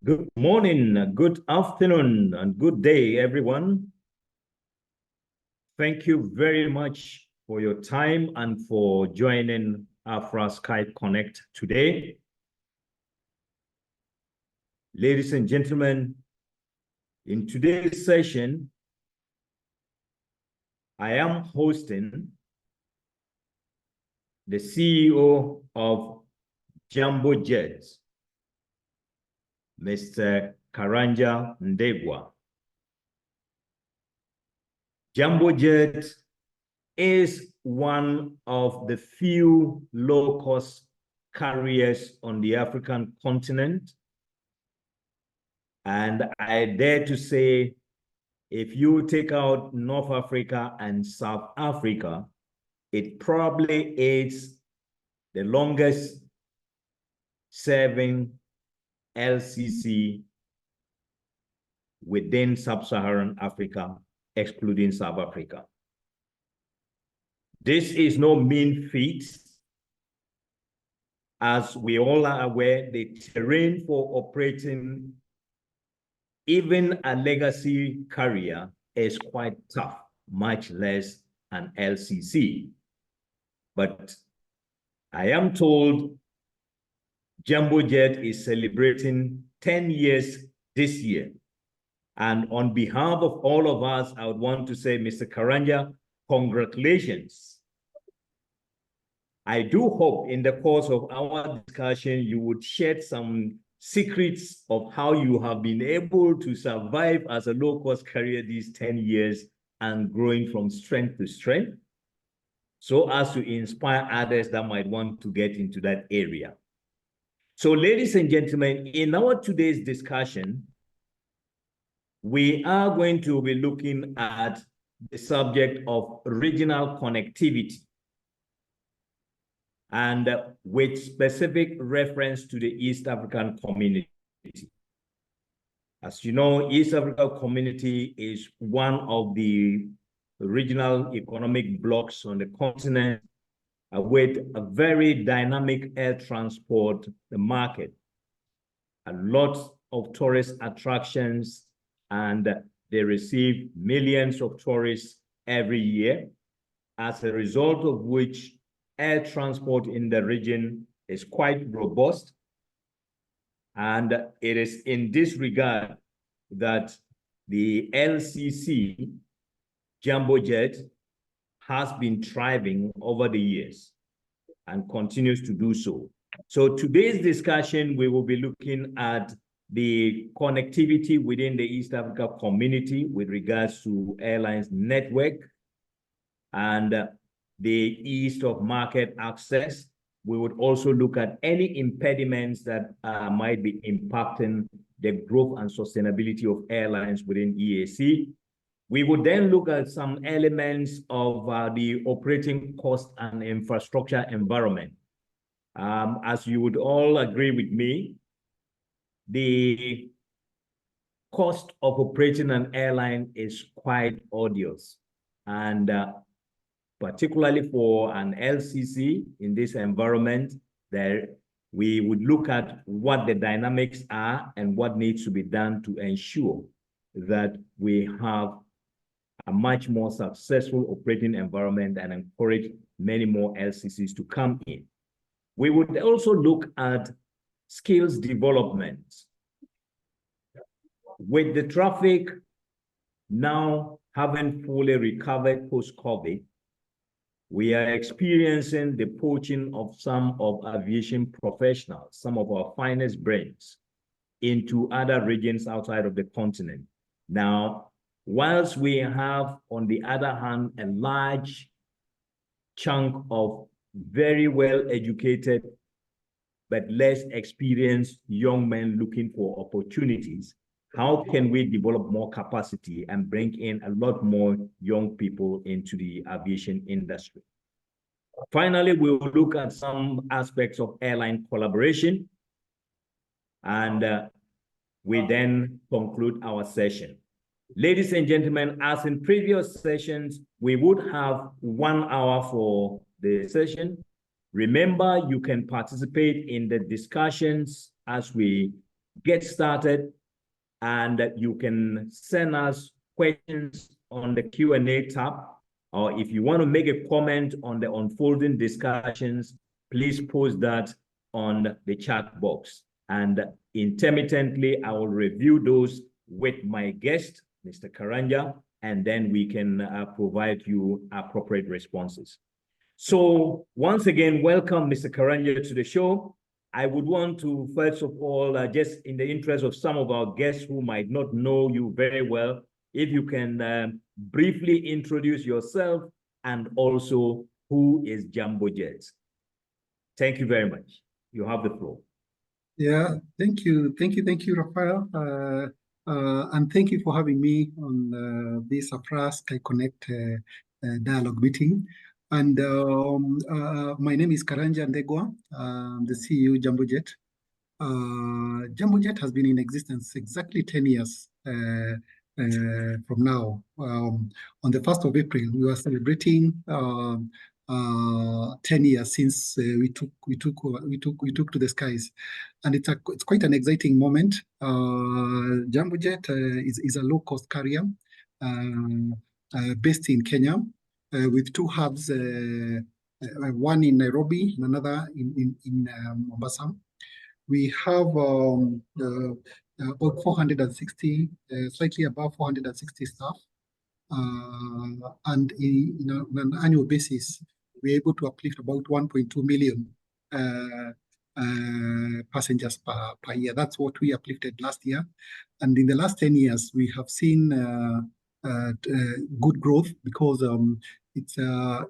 Good morning, good afternoon, and good day, everyone. Thank you very much for your time and for joining AFRAA Sky-Connect today. Ladies and gentlemen, in today's session, I am hosting the CEO of Jambojet, Mr. Karanja Ndegwa. Jambojet is one of the few low-cost carriers on the African continent. And I dare to say, if you take out North Africa and South Africa, it probably is the longest serving LCC within sub-Saharan Africa, excluding South Africa. This is no mean feat. As we all are aware, the terrain for operating even a legacy carrier is quite tough, much less an LCC. But I am told Jambojet is celebrating 10 years this year. And on behalf of all of us, I would want to say, Mr. Karanja, congratulations. I do hope in the course of our discussion, you would shed some secrets of how you have been able to survive as a low-cost carrier these 10 years and growing from strength to strength, so as to inspire others that might want to get into that area. So, ladies and gentlemen, in our today's discussion, we are going to be looking at the subject of regional connectivity, and with specific reference to the East African community. As you know, East Africa community is one of the regional economic blocks on the continent with a very dynamic air transport market, a lot of tourist attractions, and they receive millions of tourists every year, as a result of which air transport in the region is quite robust. And it is in this regard that the LCC Jambojet has been thriving over the years and continues to do so. So today's discussion, we will be looking at the connectivity within the East Africa community with regards to airlines network and the ease of market access. We would also look at any impediments that might be impacting the growth and sustainability of airlines within EAC. We would then look at some elements of the operating cost and infrastructure environment. As you would all agree with me, the cost of operating an airline is quite odious, and particularly for an LCC in this environment, there we would look at what the dynamics are and what needs to be done to ensure that we have a much more successful operating environment and encourage many more LCCs to come in. We would also look at skills development. With the traffic now having fully recovered post-COVID, we are experiencing the poaching of some of aviation professionals, some of our finest brains, into other regions outside of the continent. Now, whilst we have, on the other hand, a large chunk of very well-educated but less experienced young men looking for opportunities, how can we develop more capacity and bring in a lot more young people into the aviation industry? Finally, we will look at some aspects of airline collaboration, and we then conclude our session. Ladies and gentlemen, as in previous sessions, we would have 1 hour for the session. Remember, you can participate in the discussions as we get started, and you can send us questions on the Q&A tab, or if you want to make a comment on the unfolding discussions, please post that on the chat box. And intermittently, I will review those with my guest, Mr. Karanja, and then we can provide you appropriate responses. So once again, welcome, Mr. Karanja, to the show. I would want to, first of all, just in the interest of some of our guests who might not know you very well, if you can briefly introduce yourself and also who is Jambojet. Thank you very much. You have the floor. Yeah, thank you, Rafael. And thank you for having me on this AFRAA Sky-Connect dialogue meeting. And my name is Karanja Ndegwa. I'm the CEO Jambojet. Jambojet has been in existence exactly 10 years from now. On the 1st of April, we were celebrating 10 years since we took to the skies, and it's quite an exciting moment. Jambojet is a low-cost carrier based in Kenya, with two hubs, one in Nairobi and another in Mombasa. We have about 460, slightly above 460 staff, and on an annual basis, we're able to uplift about 1.2 million passengers per year. That's what we uplifted last year. And in the last 10 years, we have seen good growth because it's the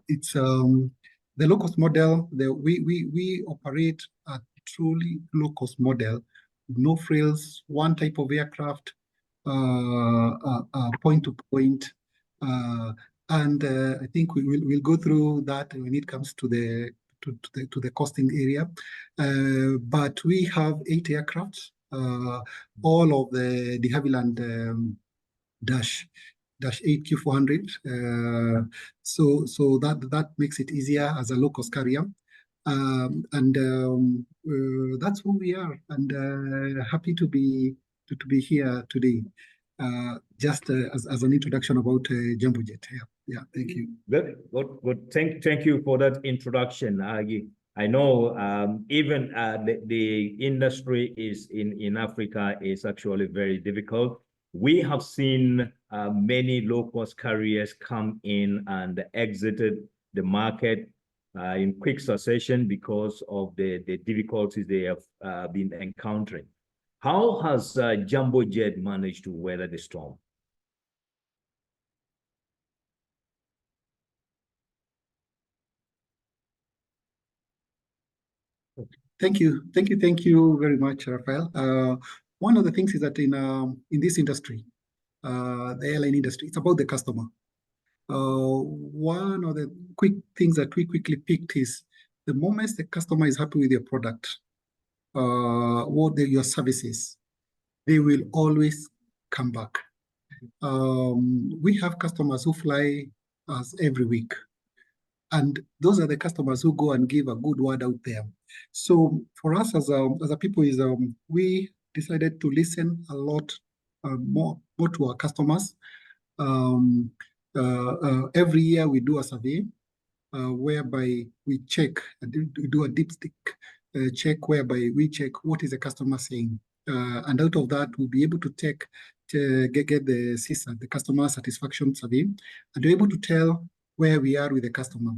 low-cost model. We operate a truly low-cost model, no frills, one type of aircraft, point to point. And I think we'll go through that when it comes to the costing area. But we have 8 aircraft, all of the de Havilland Dash 8 Q400. So that makes it easier as a low-cost carrier. That's who we are, and happy to be here today. Just as an introduction about Jambojet. Yeah, thank you. Good. Thank you for that introduction. I know even the industry is in Africa is actually very difficult. We have seen many low-cost carriers come in and exited the market in quick succession because of the difficulties they have been encountering. How has Jambojet managed to weather the storm? Thank you very much, Rafael. One of the things is that in this industry, the airline industry, it's about the customer. One of the quick things that we quickly picked is the moment the customer is happy with your product, your services, they will always come back. We have customers who fly us every week, and those are the customers who go and give a good word out there. So for us as a people is we decided to listen a lot more to our customers. Every year we do a survey whereby we check, we do a dipstick check whereby we check what is the customer saying. And out of that, we'll be able to get the CSAT, the customer satisfaction survey, and we're able to tell where we are with the customer.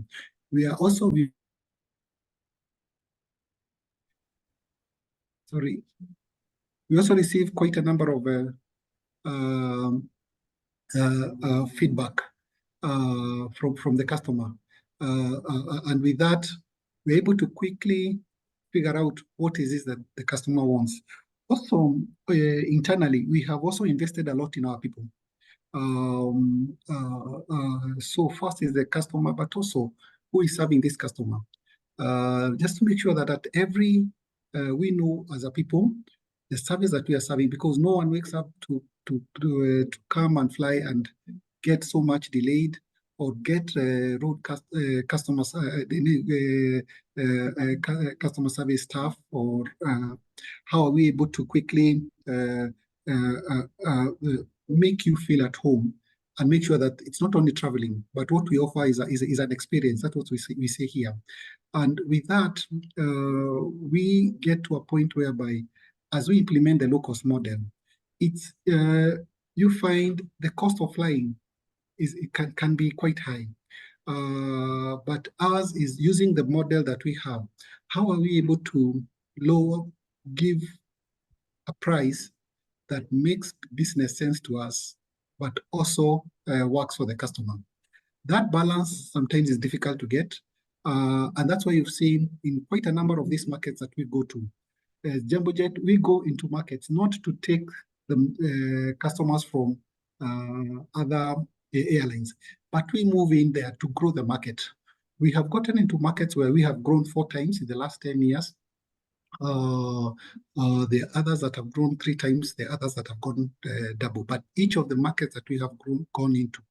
We are also we also receive quite a number of feedback from the customer, and with that, we're able to quickly figure out what is it that the customer wants. Also, internally, we have also invested a lot in our people. So first is the customer, but also who is serving this customer. Just to make sure that at every, we know as a people, the service that we are serving, because no one wakes up to come and fly and get so much delayed or get customer service staff, or how are we able to quickly make you feel at home and make sure that it's not only traveling, but what we offer is an experience. That's what we say here. And with that, we get to a point whereby, as we implement the low-cost model, it's you find the cost of flying can be quite high. But ours is using the model that we have. How are we able to give a price that makes business sense to us, but also works for the customer? That balance sometimes is difficult to get. And that's why you've seen in quite a number of these markets that we go to. As Jambojet, we go into markets not to take the customers from other airlines, but we move in there to grow the market. We have gotten into markets where we have grown 4 times in the last 10 years. The others that have grown 3 times, the others that have gone double. But each of the markets that we have gone into,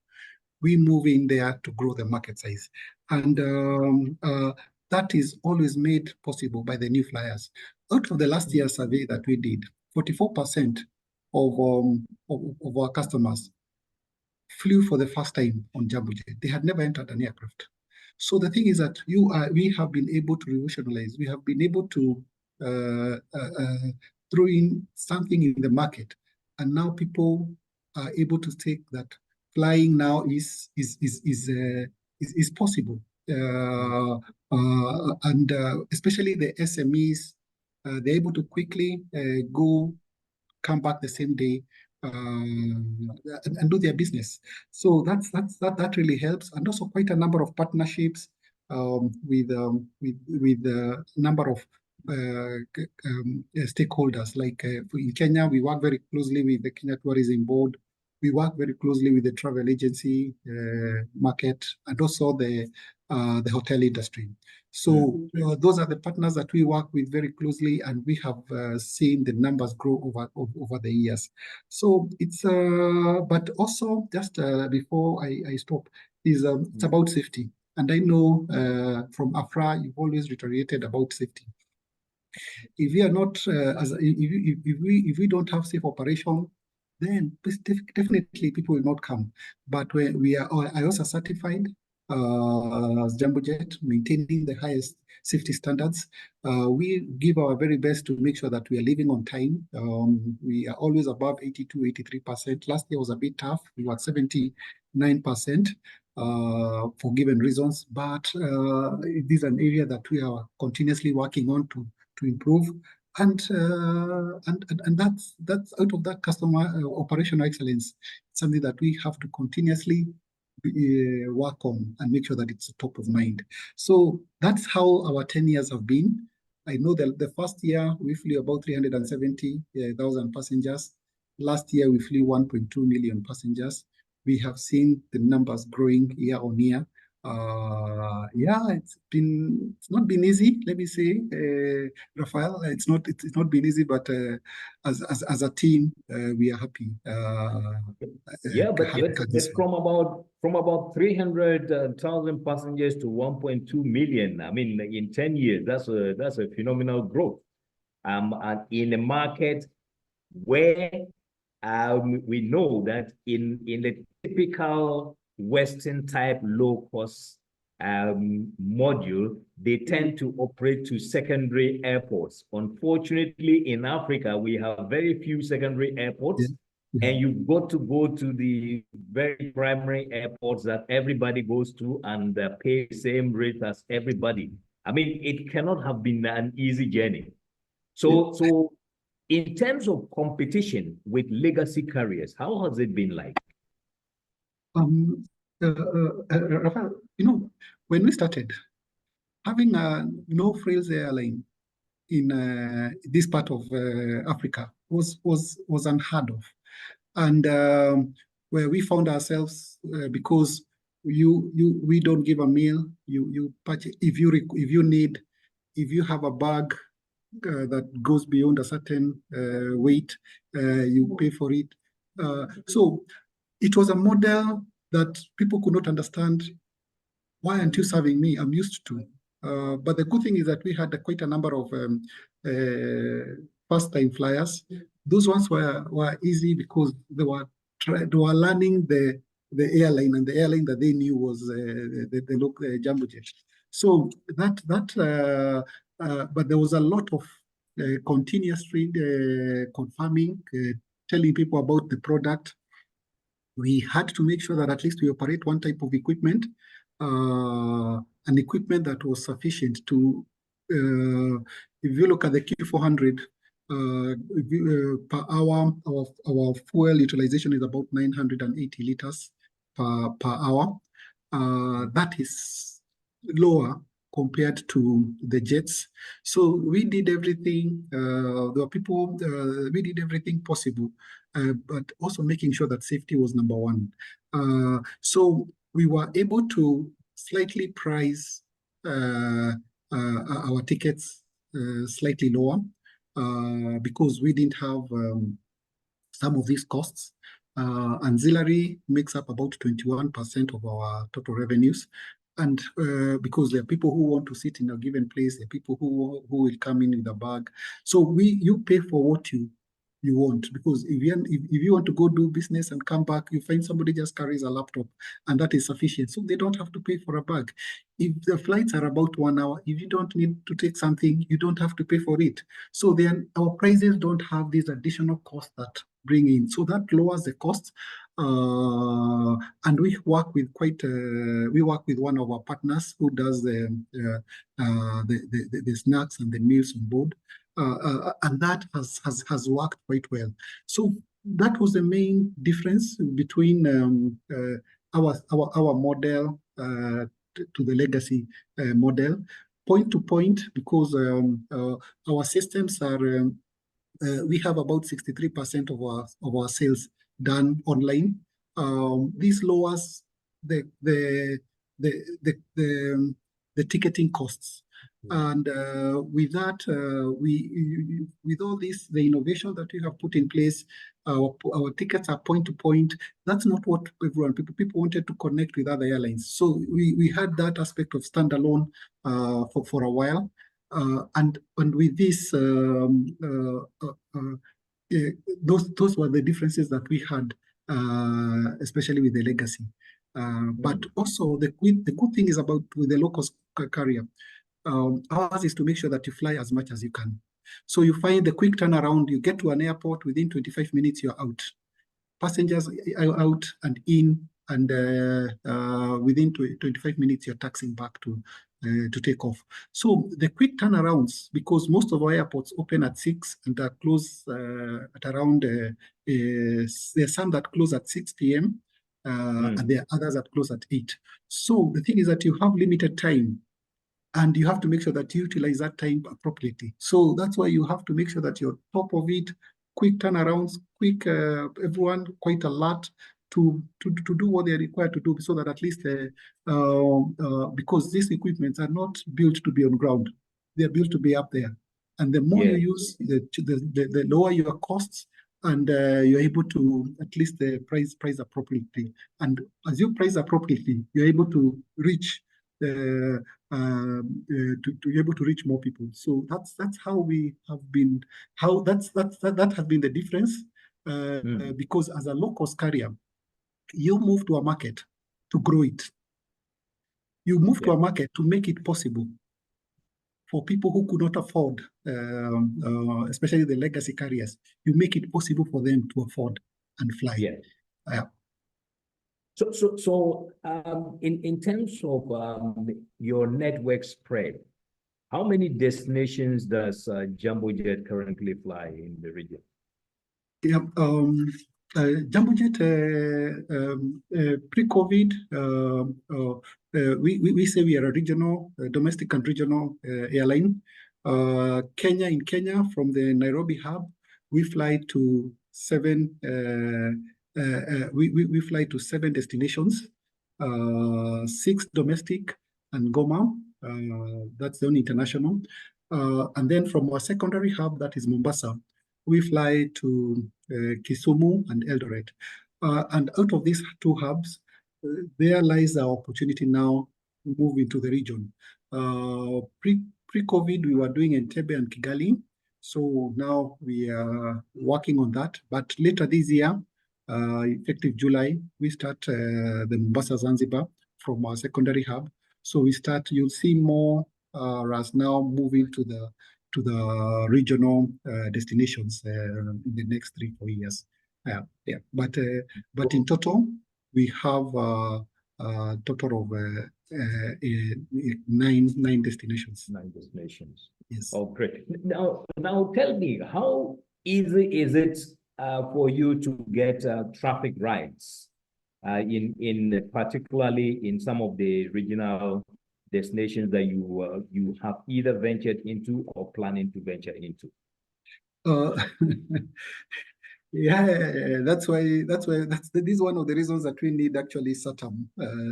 we move in there to grow the market size. And that is always made possible by the new flyers. Out of the last year's survey that we did, 44% of our customers flew for the first time on Jambojet. They had never entered an aircraft. So the thing is that we have been able to revolutionize. We have been able to throw in something in the market, and now people are able to take that flying now is possible, and especially the SMEs, they're able to quickly come back the same day and do their business. So that really helps, and also quite a number of partnerships with a number of stakeholders. Like in Kenya, we work very closely with the Kenya Tourism Board. We work very closely with the travel agency market, and also the hotel industry. So those are the partners that we work with very closely, and we have seen the numbers grow over the years. So it's but also just before I stop, is it's about safety. And I know from AFRAA, you've always reiterated about safety. If we are not, if we don't have safe operation, then definitely people will not come. But we are also certified as Jambojet, maintaining the highest safety standards. We give our very best to make sure that we are living on time. We are always above 82, 83%. Last year was a bit tough. We were at 79% for given reasons. But it is an area that we are continuously working on to improve. And that's out of that customer operational excellence, something that we have to continuously work on and make sure that it's top of mind. So that's how our 10 years have been. I know that the first year we flew about 370,000 passengers. Last year we flew 1.2 million passengers. We have seen the numbers growing year on year. Yeah, it's not been easy, let me say, Rafael. It's not been easy, but as a team, we are happy. Yeah, but from about 300,000 passengers to 1.2 million. I mean, in 10 years, that's a phenomenal growth. And in a market where we know that in the typical Western type low cost module, they tend to operate to secondary airports. Unfortunately, in Africa, we have very few secondary airports, and you've got to go to the very primary airports that everybody goes to and pay the same rate as everybody. I mean, it cannot have been an easy journey. So in terms of competition with legacy carriers, how has it been like? Rafael, when we started, having a no-frills airline in this part of Africa was unheard of, and where we found ourselves because we don't give a meal. You purchase if you have a bag that goes beyond a certain weight, you pay for it. So it was a model that people could not understand. Why aren't you serving me? I'm used to. But the good thing is that we had quite a number of first-time flyers. Those ones were easy because they were learning the airline, and the airline that they knew was the local Jambojet. So but there was a lot of continuously confirming, telling people about the product. We had to make sure that at least we operate one type of equipment, an equipment that was sufficient to, if you look at the Q400, per hour, our fuel utilization is about 980 liters per hour. That is lower compared to the jets. So we did everything, there were people, we did everything possible, but also making sure that safety was number one. So we were able to slightly price our tickets slightly lower because we didn't have some of these costs. Ancillary makes up about 21% of our total revenues. And because there are people who want to sit in a given place, there are people who will come in with a bag. So you pay for what you want, because if you want to go do business and come back, you find somebody just carries a laptop and that is sufficient. So they don't have to pay for a bag. If the flights are about 1 hour, if you don't need to take something, you don't have to pay for it. So then our prices don't have these additional costs that bring in. So that lowers the cost. And we work with one of our partners who does the snacks and the meals on board. And that has worked quite well. So that was the main difference between our model to the legacy model, point to point, because our systems are. We have about 63% of our sales done online. This lowers the ticketing costs. And with that, with all this, the innovation that we have put in place, our tickets are point to point. That's not what people wanted to connect with other airlines. So we had that aspect of standalone for a while. And with this, those were the differences that we had, especially with the legacy. But also the good thing is about with the low-cost carrier, ours is to make sure that you fly as much as you can. So you find the quick turnaround, you get to an airport, within 25 minutes, you're out. Passengers are out and in, and within 25 minutes, you're taxiing back to take off. So the quick turnarounds, because most of our airports open at 6 and are close at around, there are some that close at 6 p.m. And there are others that close at 8. So the thing is that you have limited time, and you have to make sure that you utilize that time appropriately. So that's why you have to make sure that you're top of it, quick turnarounds, quick, everyone quite alert to do what they're required to do, so that at least, because these equipments are not built to be on ground, they're built to be up there. And the more you use, the lower your costs, and you're able to at least price appropriately. And as you price appropriately, you're able to reach to be able to reach more people. So that's how we have been. That has been the difference. Because as a low-cost carrier, you move to a market to grow it. You move to a market to make it possible for people who could not afford, especially the legacy carriers. You make it possible for them to afford and fly. So in terms of your network spread, how many destinations does Jambojet currently fly in the region? Jambojet, pre-COVID, we say we are a regional, domestic and regional airline. In Kenya, from the Nairobi hub, we fly to 7. We fly to 7 destinations, 6 domestic and Goma. That's the only international. And then from our secondary hub, that is Mombasa, we fly to Kisumu and Eldoret. And out of these 2 hubs, there lies our opportunity now to move into the region. Pre-COVID, we were doing Entebbe and Kigali. So now we are working on that. But later this year, effective July, we start the Mombasa Zanzibar from our secondary hub. So you'll see more RAS now moving to the regional destinations in the next 3-4 years. But in total, we have a total of 9 destinations. 9 destinations. Yes. Oh, great. Now tell me, how easy is it for you to get traffic rights in particularly in some of the regional destinations that you have either ventured into or planning to venture into? That's this is one of the reasons that we need actually SATAM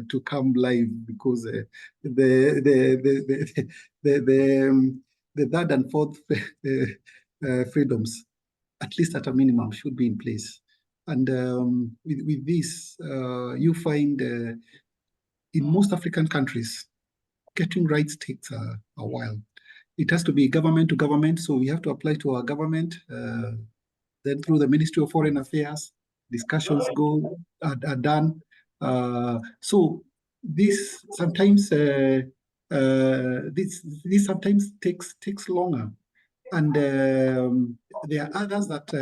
to come live, because the third and fourth freedoms, at least at a minimum, should be in place. And with this, you find in most African countries, getting rights takes a while. It has to be government to government, so we have to apply to our government. Then through the Ministry of Foreign Affairs, discussions are done. So this sometimes this sometimes takes longer, and there are others that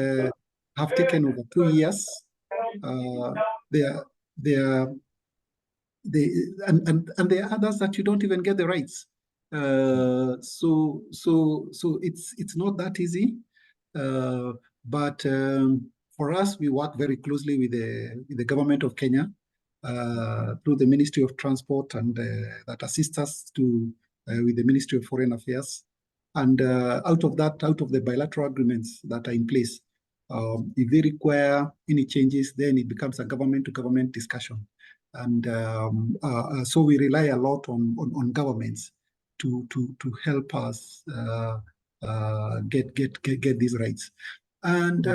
have taken over 2 years. And there are others that you don't even get the rights. So it's not that easy. But for us, we work very closely with the government of Kenya through the Ministry of Transport, and that assists us with the Ministry of Foreign Affairs. And out of the bilateral agreements that are in place, if they require any changes, then it becomes a government-to-government discussion. And so we rely a lot on governments to help us get these rights. And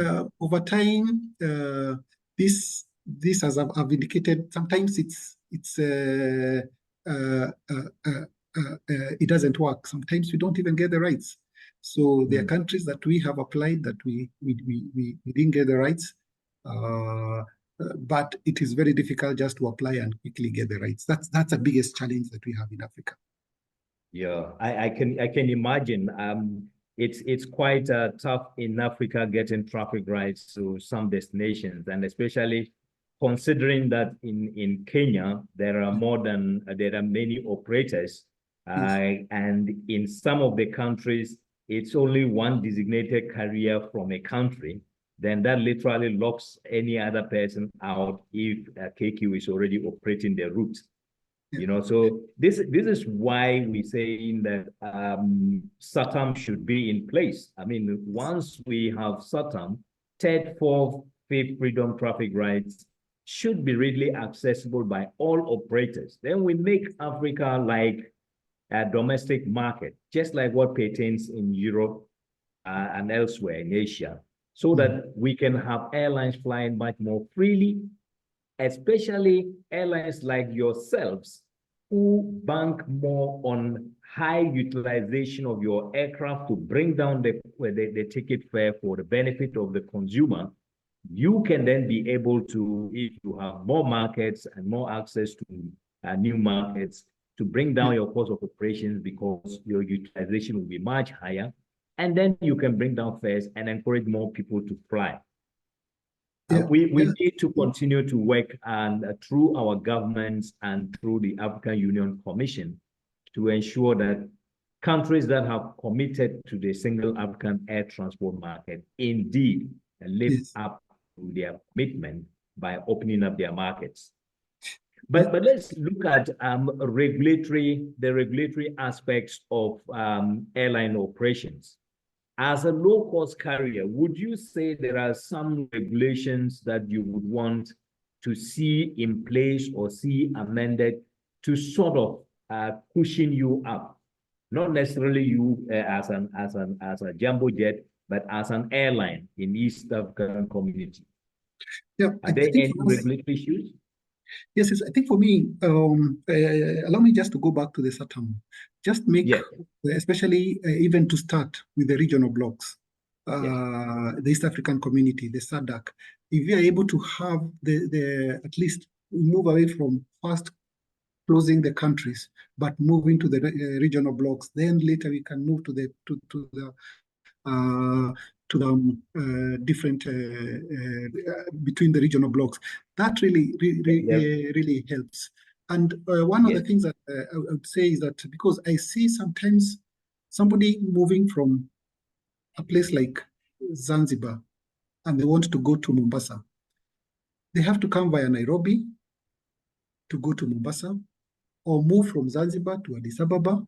over time, this, as I've indicated, sometimes it doesn't work. Sometimes we don't even get the rights. So there are countries that we have applied that we didn't get the rights. But it is very difficult just to apply and quickly get the rights. That's the biggest challenge that we have in Africa. Yeah, I can imagine. It's quite tough in Africa getting traffic rights to some destinations, and especially considering that in Kenya there are many operators, and in some of the countries it's only one designated carrier from a country. Then that literally locks any other person out if KQ is already operating their route. You know, so this is why we say that SATAM should be in place. I mean, once we have SATAM, third, fourth, fifth freedom traffic rights should be readily accessible by all operators. Then we make Africa like a domestic market, just like what pertains in Europe and elsewhere in Asia, so that we can have airlines flying much more freely, especially airlines like yourselves, who bank more on high utilization of your aircraft to bring down the ticket fare for the benefit of the consumer. You can then be able to, if you have more markets and more access to new markets, to bring down your cost of operations, because your utilization will be much higher. And then you can bring down fares and encourage more people to fly. We need to continue to work through our governments and through the African Union Commission to ensure that countries that have committed to the single African air transport market indeed live up to their commitment by opening up their markets. But let's look at the regulatory aspects of airline operations. As a low-cost carrier, would you say there are some regulations that you would want to see in place or see amended to sort of cushion you up? Not necessarily you as a jumbo jet, but as an airline in East African community. Yeah, are there any regulatory issues? Yes, I think for me, allow me just to go back to the SATAM. Just make, Yeah, especially even to start with the regional blocks, yes, the East African community, the SADC. If we are able to have the at least move away from first closing the countries, but moving to the regional blocks, then later we can move to the uh, different between the regional blocks. That yeah, really helps. And one of the yes. things that I would say is that because I see sometimes somebody moving from a place like Zanzibar and they want to go to Mombasa, they have to come via Nairobi to go to Mombasa, or move from Zanzibar to Addis Ababa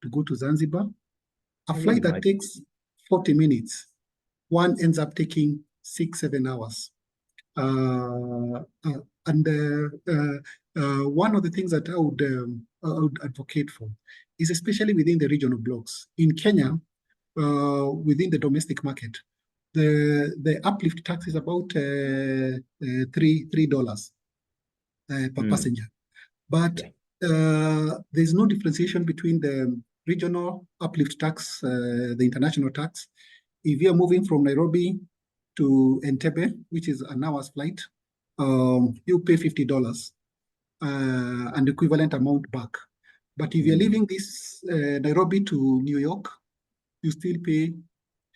to go to Zanzibar. A Can you flight that imagine? takes 40 minutes, one ends up taking 6, 7 hours. And one of the things that I would advocate for is especially within the regional blocks. In Kenya, within the domestic market, the uplift tax is about $3 per passenger. But Yeah. there's no differentiation between the regional uplift tax, the international tax. If you're moving from Nairobi to Entebbe, which is an hour's flight, you pay $50 and equivalent amount back. But if you're leaving this Nairobi to New York, you still pay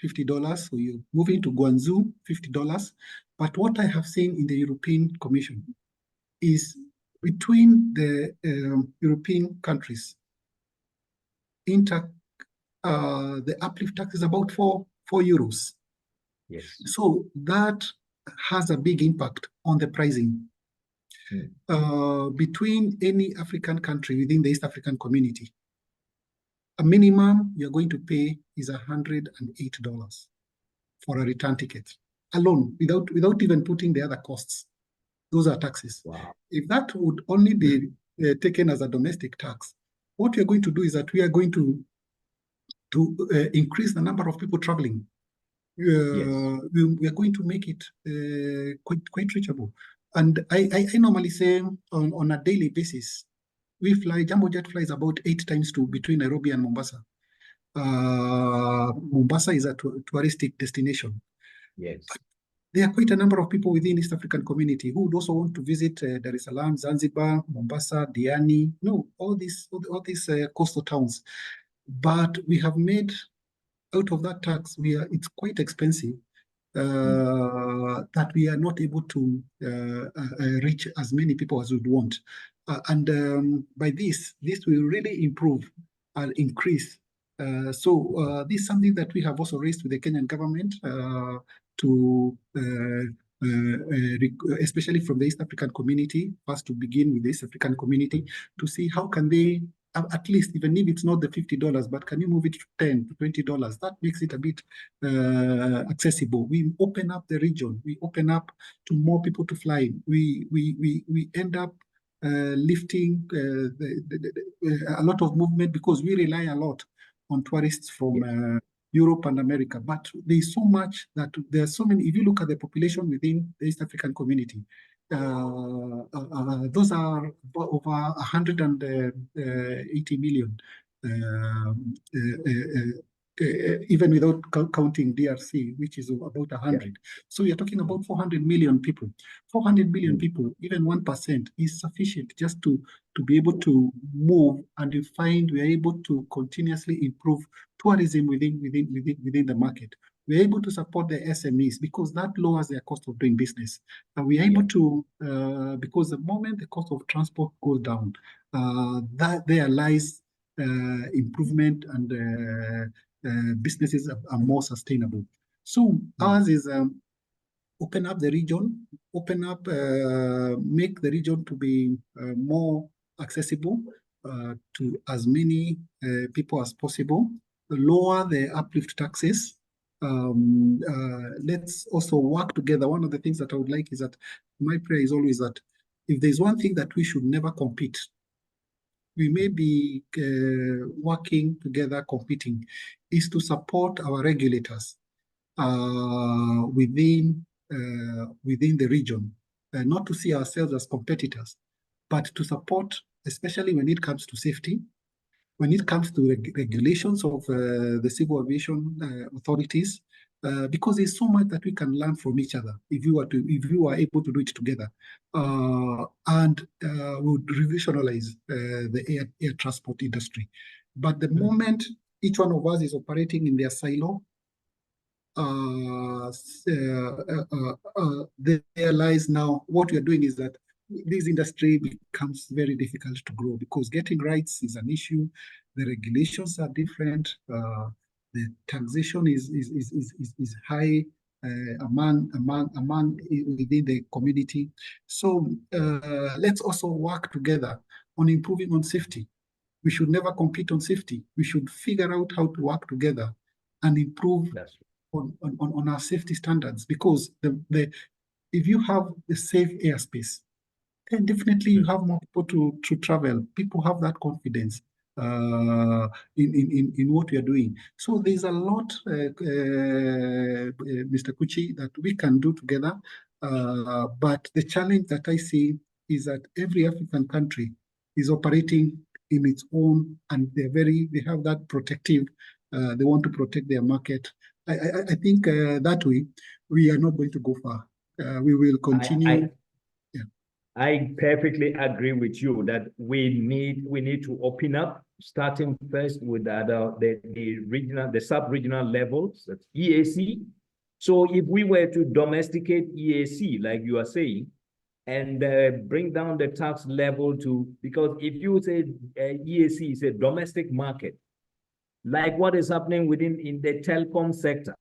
$50. So you're moving to Guangzhou, $50. But what I have seen in the European Commission is between the European countries, the uplift tax is about four euros. Yes. So that has a big impact on the pricing. Between any African country within the East African community, a minimum you're going to pay is $108 for a return ticket alone, without even putting the other costs. Those are taxes. Wow. If that would only be taken as a domestic tax, what we are going to do is that we are going to increase the number of people traveling. Yes. We are going to make it quite reachable. And I normally say on a daily basis, Jambojet flies about 8 times to between Nairobi and Mombasa. Mombasa is a touristic destination. Yes. There are quite a number of people within East African community who would also want to visit Dar es Salaam, Zanzibar, Mombasa, Diani, all these coastal towns. But we have made out of that tax, it's quite expensive that we are not able to reach as many people as we'd want. And by this will really improve and increase. This is something that we have also raised with the Kenyan government to especially from the East African community, first to begin with the East African community, to see how can they, at least, even if it's not the $50, but can you move it to $10 to $20? That makes it a bit accessible. We open up the region. We open up to more people to fly. We end up lifting a lot of movement because we rely a lot on tourists from Europe and America. But there's so much that there's so many. If you look at the population within the East African community, those are over 180 million, even without counting DRC, which is about 100. Yeah. So you're talking about 400 million people. 400 million Mm. people, even 1% is sufficient just to be able to move, and you find we are able to continuously improve tourism within the market. We're able to support the SMEs because that lowers their cost of doing business. And we're able to, because the moment the cost of transport goes down, that there lies improvement, and businesses are more sustainable. So ours is open up the region, make the region to be more accessible to as many people as possible, lower the uplift taxes. Let's also work together. One of the things that I would like is that my prayer is always that if there's one thing that we should never compete, we may be working together, competing, is to support our regulators within the region not to see ourselves as competitors, but to support, especially when it comes to safety, when it comes to regulations of the civil aviation authorities, because there's so much that we can learn from each other if you are able to do it together, and would revolutionalize the air transport industry. But the moment each one of us is operating in their silo, there lies now what we are doing is that this industry becomes very difficult to grow because getting rights is an issue. The regulations are different. The taxation is high among within the community. So let's also work together on improving on safety. We should never compete on safety. We should figure out how to work together and improve on our safety standards, because if you have a safe airspace, then definitely you have more people to travel. People have that confidence in what we are doing. So there's a lot, Mr. Kuchi, that we can do together. But the challenge that I see is that every African country is operating in its own, and they have that protective. They want to protect their market. I think that way we are not going to go far. We will continue. I perfectly agree with you that we need to open up, starting first with the sub-regional levels, that's EAC. So if we were to domesticate EAC, like you are saying, and bring down the tax level to, because if you say EAC is a domestic market, like what is happening in the telecom sector,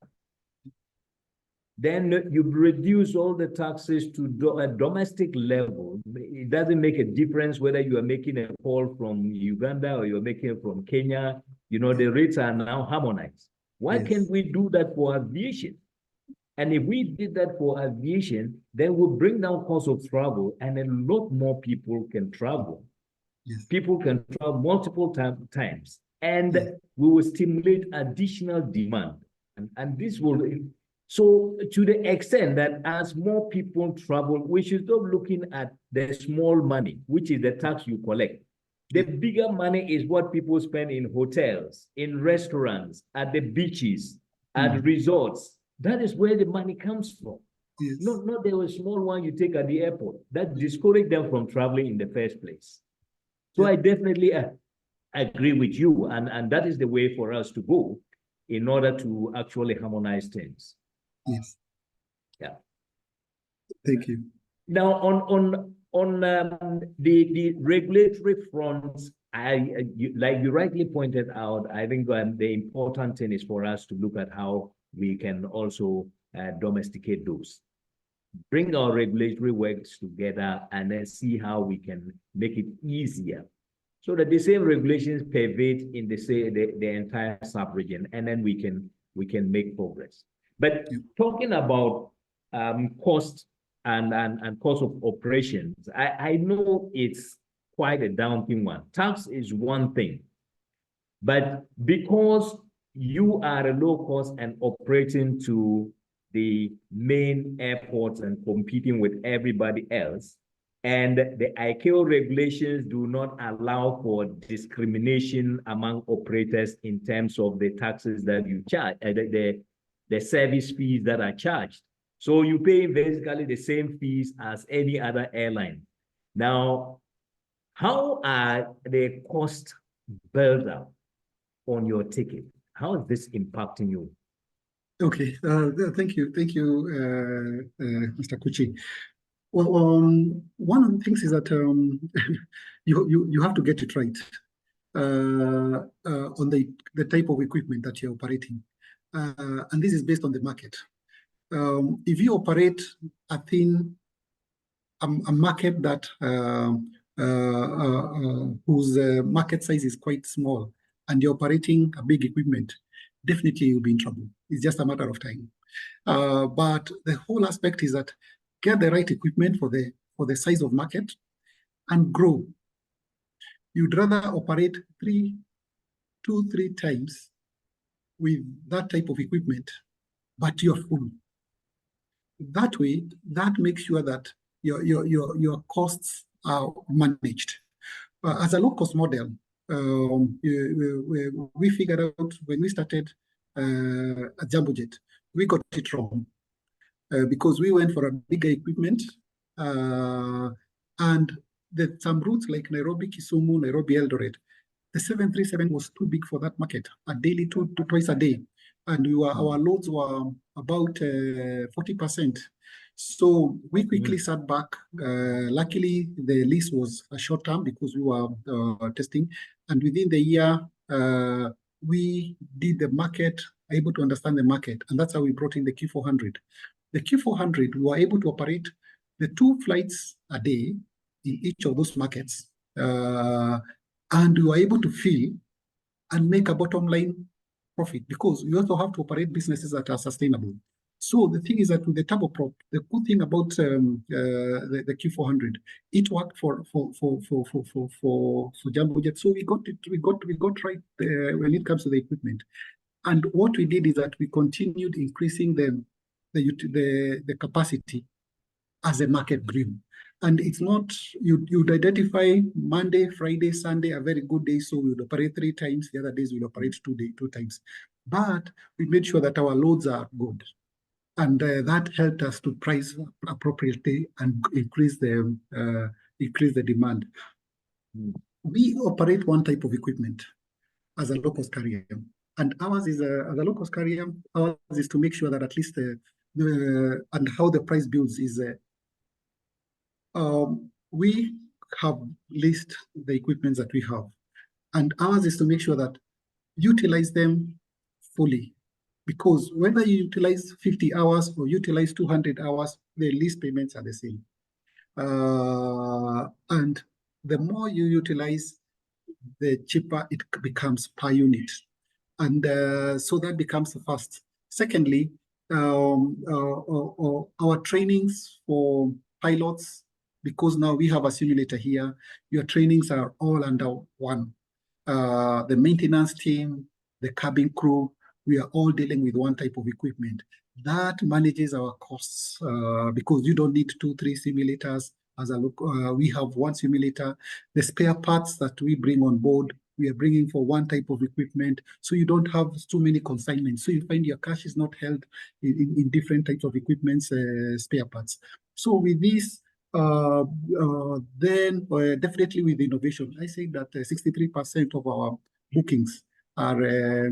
then you reduce all the taxes to a domestic level. It doesn't make a difference whether you are making a call from Uganda or you're making it from Kenya. You know, the rates are now harmonized. Why can't we do that for aviation? And if we did that for aviation, then we'll bring down cost of travel and a lot more people can travel. People can travel multiple times, and we will stimulate additional demand. And this will... So to the extent that as more people travel, we should stop looking at the small money, which is the tax you collect. The bigger money is what people spend in hotels, in restaurants, at the beaches, at resorts. That is where the money comes from. Not the small one you take at the airport. That discourages them from traveling in the first place. So I definitely agree with you, and that is the way for us to go in order to actually harmonize things. Yes. Yeah. Thank you. Now, on the regulatory front, like you rightly pointed out, I think the important thing is for us to look at how we can also domesticate those, bring our regulatory works together, and then see how we can make it easier, so that the same regulations pervade in the entire sub-region, and then we can make progress. But talking about cost and cost of operations, I know it's quite a daunting one. Tax is one thing, but because you are a low cost and operating to the main airports and competing with everybody else, and the ICAO regulations do not allow for discrimination among operators in terms of the taxes that you charge, the service fees that are charged. So you pay basically the same fees as any other airline. Now, how are the costs built up on your ticket? How is this impacting you? Okay, thank you, Mr. Kuchi. Well, one of the things is that you have to get it right on the type of equipment that you're operating. And this is based on the market. If you operate within a market that whose market size is quite small, and you're operating a big equipment, definitely you'll be in trouble. It's just a matter of time. But the whole aspect is that get the right equipment for the size of market and grow. You'd rather operate 2-3 times with that type of equipment, but you're full. That way, that makes sure that your costs are managed. As a low-cost model, we figured out when we started at Jambojet, we got it wrong because we went for a bigger equipment and some routes like Nairobi, Kisumu, Nairobi, Eldoret, the 737 was too big for that market, a daily twice a day. And our loads were about 40%. So we quickly sat back. Luckily, the lease was a short term because we were testing. And within the year, we did the market, able to understand the market. And that's how we brought in the Q400. The Q400, we were able to operate the 2 flights a day in each of those markets. And we were able to fill and make a bottom line profit because you also have to operate businesses that are sustainable. So the thing is that with the turboprop, the good thing about the Q400, it worked for Jambojet. So we got right when it comes to the equipment. And what we did is that we continued increasing the capacity as the market grew. And it's not, you'd identify Monday, Friday, Sunday, a very good day, so we would operate 3 times. The other days we'll operate 2 times. But we made sure that our loads are good. And that helped us to price appropriately and increase the demand. We operate one type of equipment as a low-cost carrier. And ours is, as a low-cost carrier, ours is to make sure that at least and how the price builds is we have listed the equipment that we have, and ours is to make sure that utilize them fully, because whether you utilize 50 hours or utilize 200 hours, the lease payments are the same. And the more you utilize, the cheaper it becomes per unit. And so that becomes the first. Secondly, our trainings for pilots, because now we have a simulator here, your trainings are all under one. The maintenance team, the cabin crew, we are all dealing with one type of equipment. That manages our costs because you don't need 2-3 simulators. We have one simulator. The spare parts that we bring on board, we are bringing for one type of equipment, so you don't have too many consignments. So you find your cash is not held in different types of equipments, spare parts. So with this, then definitely with innovation, I say that 63% of our bookings are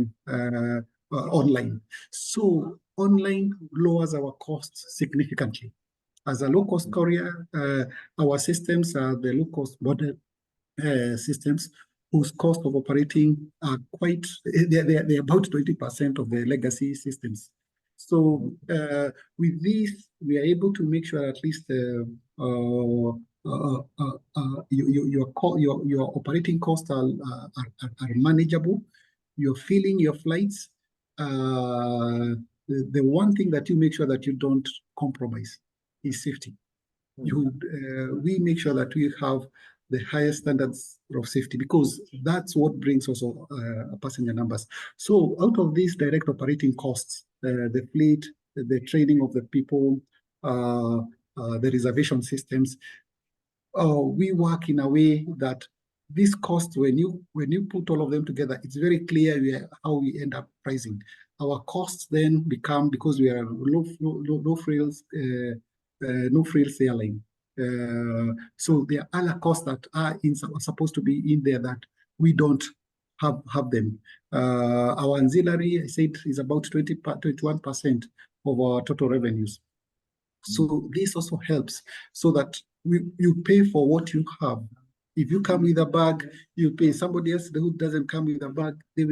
online. So online lowers our costs significantly. As a low-cost carrier, our systems are the low-cost model systems whose cost of operating are quite, they're about 20% of the legacy systems. So with this, we are able to make sure at least your operating costs are manageable. You're filling your flights. The one thing that you make sure that you don't compromise is safety. We make sure that we have the highest standards of safety, because that's what brings also passenger numbers. So out of these direct operating costs, the fleet, the training of the people, the reservation systems, we work in a way that these costs, when you put all of them together, it's very clear how we end up pricing. Our costs then become, because we are no frills airline. So there are other costs that are supposed to be in there that we don't have them. Our ancillary, I said, is about 21% of our total revenues. So this also helps so that you pay for what you have. If you come with a bag, you pay. Somebody else who doesn't come with a bag, they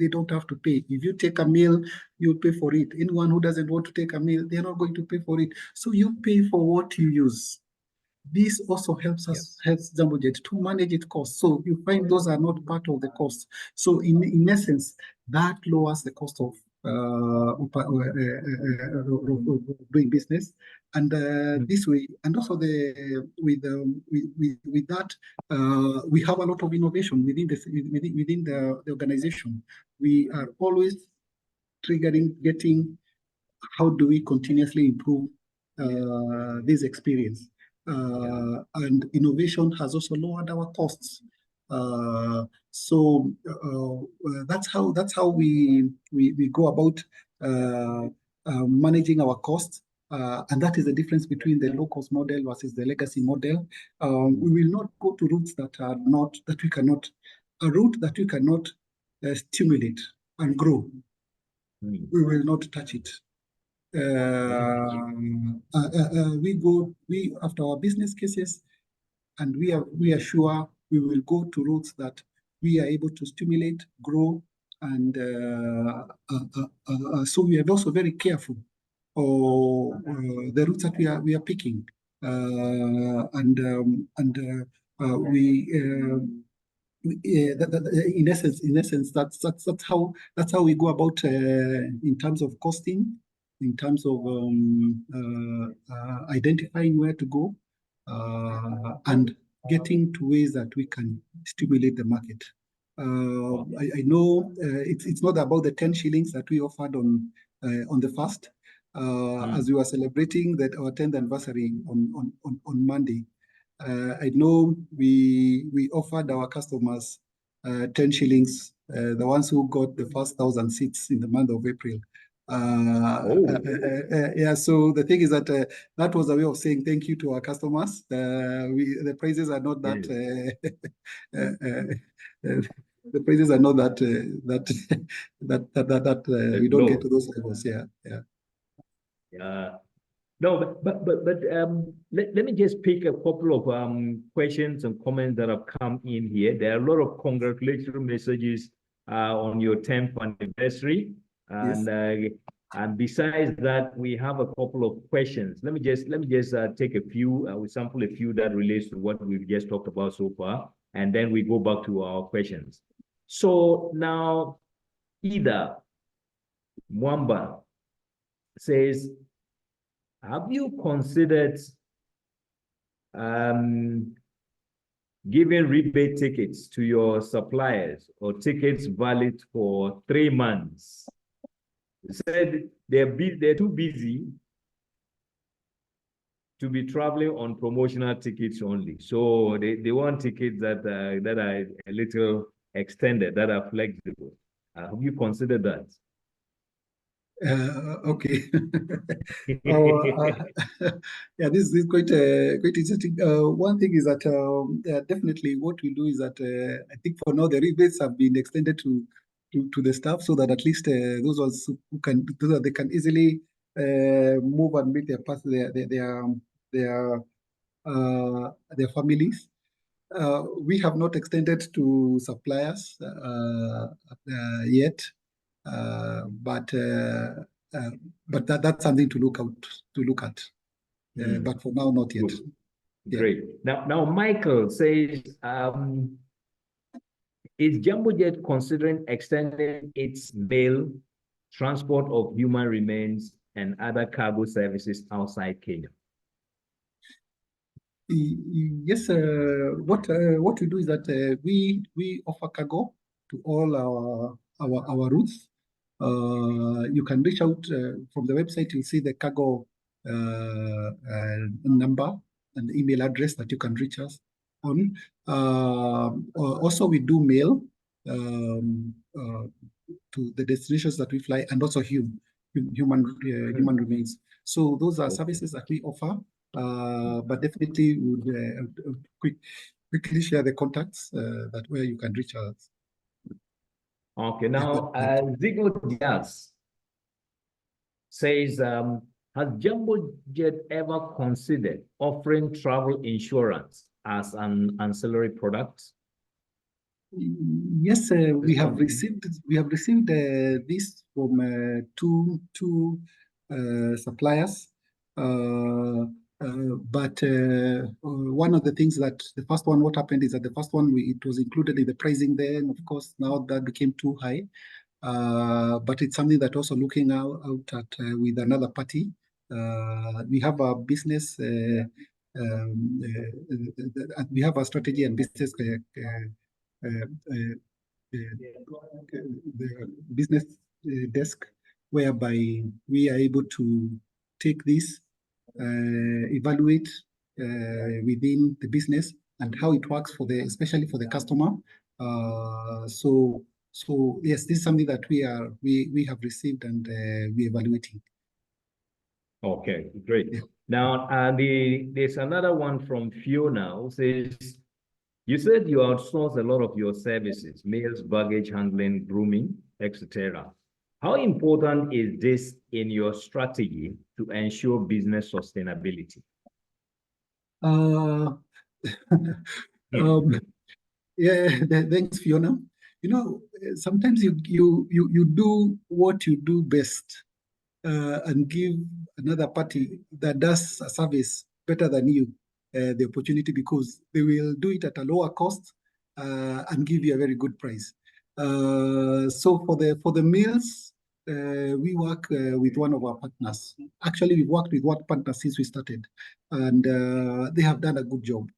don't have to pay. If you take a meal, you pay for it. Anyone who doesn't want to take a meal, they're not going to pay for it. So you pay for what you use. This also helps Jambojet to manage its costs. So you find those are not part of the cost. So in essence, that lowers the cost of doing business, and this way, and also with that, we have a lot of innovation within the organization. We are always getting how do we continuously improve this experience. And innovation has also lowered our costs. So that's how we go about managing our costs. And that is the difference between the low-cost model versus the legacy model. We will not go to routes that are not, that we cannot, a route that we cannot stimulate and grow. We will not touch it. We after our business cases, and we are sure we will go to routes that we are able to stimulate, grow, and so we are also very careful of the routes that we are picking, in essence, that's how we go about in terms of costing, in terms of identifying where to go, and getting to ways that we can stimulate the market. I know it's not about the 10 shillings that we offered on the first, as we were celebrating our 10th anniversary on Monday. I know we offered our customers 10 shillings, the ones who got the first 1,000 seats in the month of April. Yeah, so the thing is that that was a way of saying thank you to our customers. The prices are not that the prices are not that we don't get to those levels. Yeah. No, but let me just pick a couple of questions and comments that have come in here. There are a lot of congratulatory messages on your 10th anniversary. And besides that, we have a couple of questions. Let me just take a few. We sample a few that relates to what we've just talked about so far, and then we go back to our questions. So now, Ida Mwamba says, have you considered giving rebate tickets to your suppliers or tickets valid for 3 months? They said they're too busy to be traveling on promotional tickets only. So they want tickets that are a little extended, that are flexible. Have you considered that? Okay. Yeah, this is quite interesting. One thing is that definitely what we do is that I think for now the rebates have been extended to the staff, so that at least those ones who can, so that they can easily move and meet their families. We have not extended to suppliers yet. But that's something to look at. But for now, not yet. Great. Now Michael says, is Jambojet considering extending its mail, transport of human remains, and other cargo services outside Kenya? Yes. What we do is that we offer cargo to all our routes. You can reach out from the website. You'll see the cargo number and email address that you can reach us on. Also, we do mail to the destinations that we fly, and also human remains. So those are services that we offer. But definitely would quickly share the contacts that where you can reach us. Okay, now Zigo Diaz says, has Jambojet ever considered offering travel insurance as an ancillary product? Yes, we have received this from two suppliers. But one of the things that the first one, what happened is that the first one, it was included in the pricing there, and of course now that became too high. But it's something that also looking out at with another party. We have a business, we have a strategy and business the business desk, whereby we are able to take this evaluate within the business and how it works for especially for the customer. So yes, this is something that we have received and we're evaluating. Okay, great. Yeah. Now, there's another one from Fiona who says, you said you outsource a lot of your services, meals, baggage handling, grooming, etc. How important is this in your strategy to ensure business sustainability? Yeah, thanks, Fiona. You know, sometimes you do what you do best and give another party that does a service better than you the opportunity, because they will do it at a lower cost and give you a very good price. So for the meals, we work with one of our partners. Actually, we've worked with one partner since we started, and they have done a good job.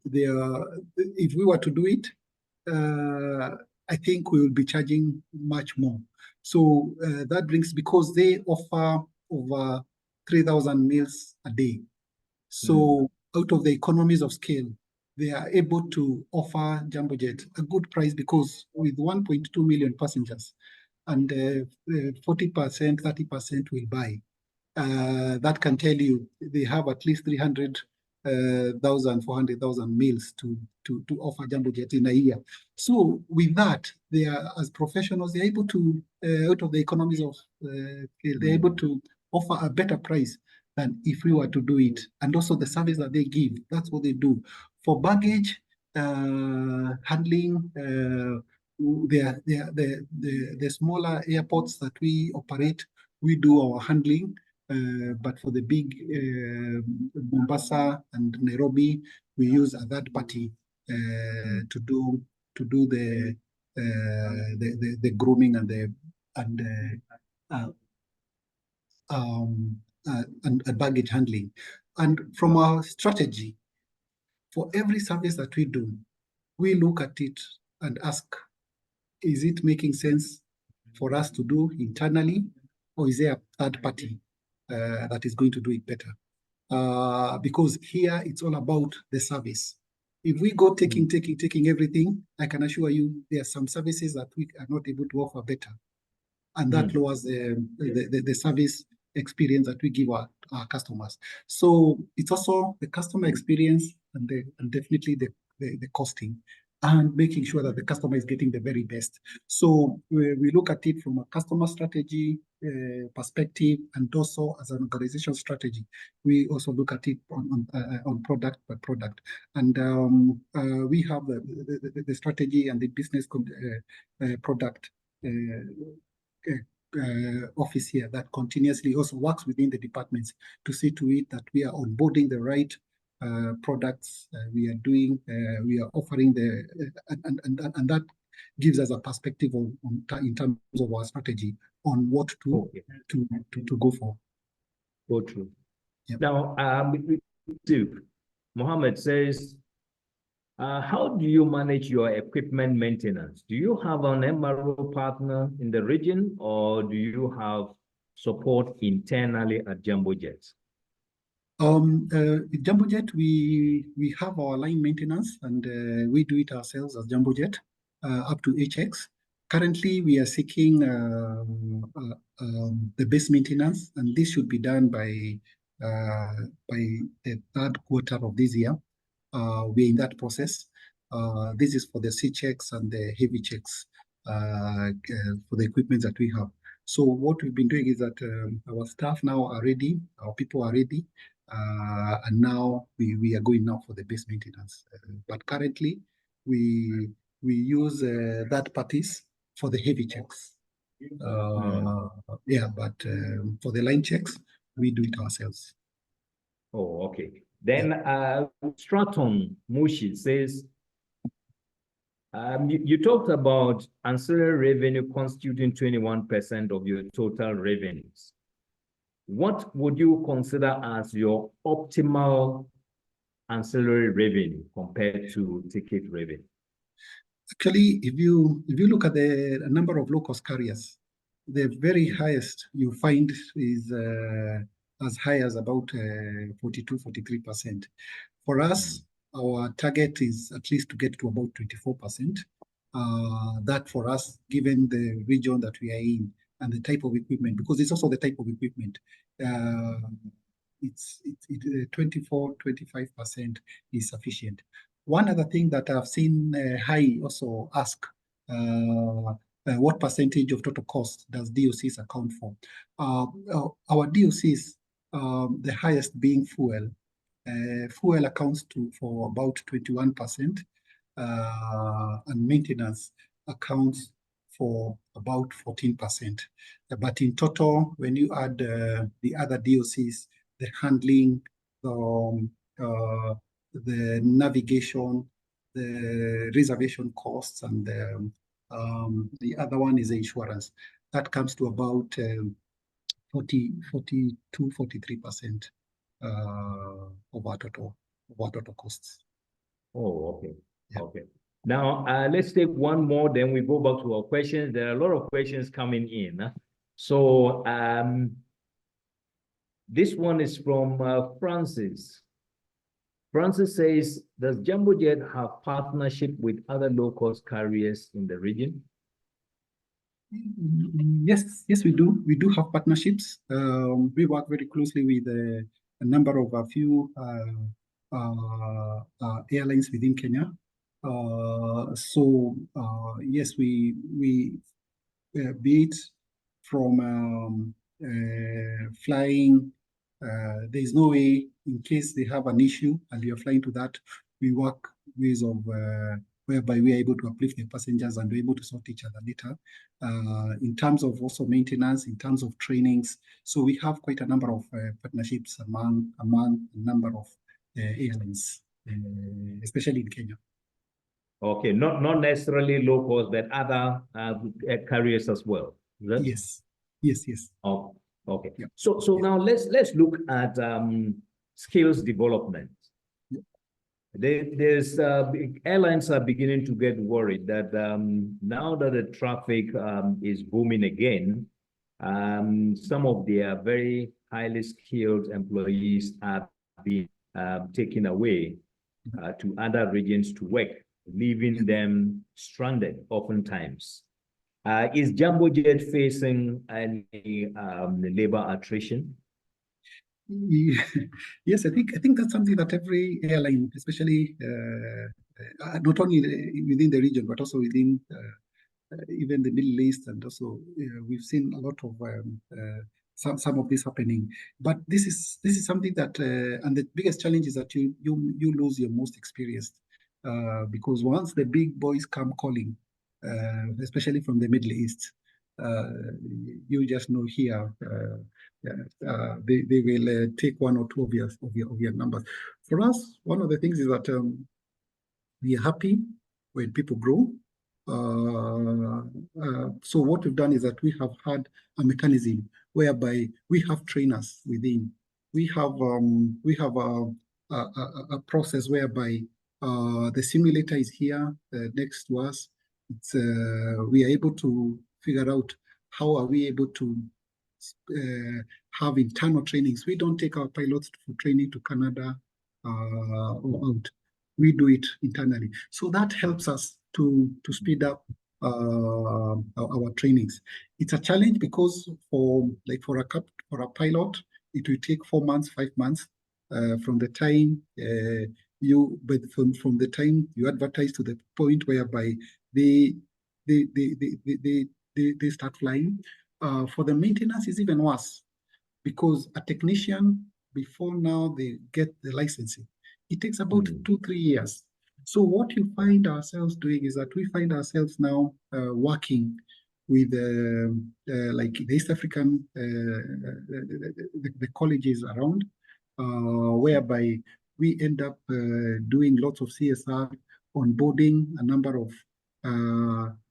If we were to do it, I think we will be charging much more. So that brings, because they offer over 3,000 meals a day. So out of the economies of scale, they are able to offer Jambojet a good price, because with 1.2 million passengers and 40%, 30% will buy. That can tell you they have at least 300,000, 400,000 meals to offer Jambojet in a year. So with that, they are, as professionals, they're able to, out of the economies of scale, they're able to offer a better price than if we were to do it. And also the service that they give, that's what they do. For baggage handling, the smaller airports that we operate, we do our handling. But for the big Mombasa and Nairobi, we use a third party to do the grooming and baggage handling. And from our strategy, for every service that we do, we look at it and ask, is it making sense for us to do internally, or is there a third party that is going to do it better? Because here it's all about the service. If we go taking everything, I can assure you there are some services that we are not able to offer better. And that lowers the service experience that we give our customers. So it's also the customer experience and definitely the costing, and making sure that the customer is getting the very best. So we look at it from a customer strategy perspective, and also as an organization strategy. We also look at it on product by product. And we have the strategy and the business product office here that continuously also works within the departments to see to it that we are onboarding the right products. We are offering and that gives us a perspective in terms of our strategy on what to go for. So true. Yep. Now, Mohammed says, how do you manage your equipment maintenance? Do you have an MRO partner in the region, or do you have support internally at Jambojet? Jambojet, we have our line maintenance, and we do it ourselves as Jambojet up to HX. Currently, we are seeking the base maintenance, and this should be done by the third quarter of this year. We're in that process. This is for the C checks and the heavy checks for the equipment that we have. So what we've been doing is that our staff now are ready, our people are ready, and now we are going now for the base maintenance. But currently, we use third parties for the heavy checks. Yeah, but for the line checks, we do it ourselves. Oh, okay. Then Stratton Mushi says, you talked about ancillary revenue constituting 21% of your total revenues. What would you consider as your optimal ancillary revenue compared to ticket revenue? Actually, if you look at the number of low-cost carriers, the very highest you find is as high as about 42, 43%. For us, our target is at least to get to about 24%. That for us, given the region that we are in and the type of equipment, because it's also the type of equipment, 24, 25% is sufficient. One other thing that I've seen Hai also ask, what percentage of total cost does DOCs account for? Our DOCs, the highest being fuel. Fuel accounts for about 21%, and maintenance accounts for about 14%. But in total, when you add the other DOCs, the handling, the navigation, the reservation costs, and the other one is the insurance. That comes to about 42, 43% of our total costs. Oh, okay. Yeah. Okay. Now, let's take one more, then we go back to our questions. There are a lot of questions coming in. So, this one is from Francis. Francis says, does Jambojet have partnership with other low-cost carriers in the region? Yes, we do. We do have partnerships. We work very closely with a number of a few airlines within Kenya. Yes, we be it from flying. There's no way, in case they have an issue and you're flying to that, we work ways of whereby we are able to uplift the passengers and we're able to sort each other later. In terms of also maintenance, in terms of trainings. So we have quite a number of partnerships among a number of airlines, especially in Kenya. Okay, not necessarily low cost, but other carriers as well. Yes. Oh, okay. Yeah. So now let's look at skills development. Yeah. There's airlines are beginning to get worried that now that the traffic is booming again, some of their very highly skilled employees are being taken away to other regions to work, leaving them stranded oftentimes. Is Jambojet facing any labor attrition? Yes, I think that's something that every airline, especially not only within the region, but also within even the Middle East, and also we've seen a lot of some of this happening. But this is something that, and the biggest challenge is that you lose your most experienced, because once the big boys come calling, especially from the Middle East, you just know here they will take one or two of your numbers. For us, one of the things is that we are happy when people grow. So what we've done is that we have had a mechanism whereby we have trainers within. We have a process whereby the simulator is here next to us. We are able to figure out how are we able to have internal trainings. We don't take our pilots for training to Canada or out. We do it internally. So that helps us to speed up our trainings. It's a challenge because for a pilot, it will take 4 months, 5 months from the time from the time you advertise to the point whereby they start flying. For the maintenance, is even worse because a technician, before now they get the licensing, it takes about 2-3 years. So what you find ourselves doing is that we find ourselves now working with like the East African the colleges around, whereby we end up doing lots of CSR, onboarding a number of